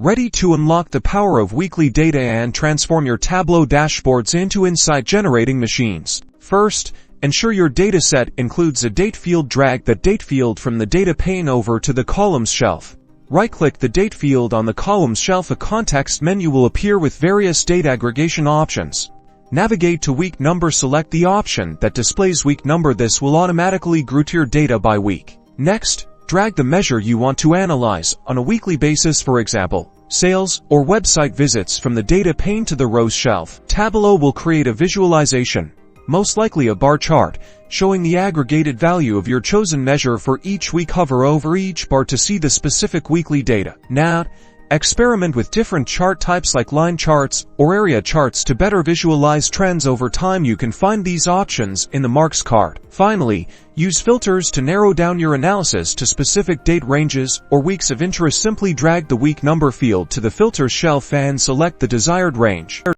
Ready to unlock the power of weekly data and transform your Tableau dashboards into insight-generating machines. First, ensure your dataset includes a date field. Drag the date field from the data pane over to the columns shelf. Right-click the date field on the columns shelf. A context menu will appear with various date aggregation options. Navigate to week number. Select the option that displays week number. This will automatically group your data by week. Next, drag the measure you want to analyze on a weekly basis, for example, sales or website visits, from the data pane to the rows shelf. Tableau will create a visualization, most likely a bar chart, showing the aggregated value of your chosen measure for each week. Hover over each bar to see the specific weekly data. Now, experiment with different chart types like line charts or area charts to better visualize trends over time. You can find these options in the marks card. Finally, use filters to narrow down your analysis to specific date ranges or weeks of interest. Simply drag the week number field to the filters shelf and select the desired range.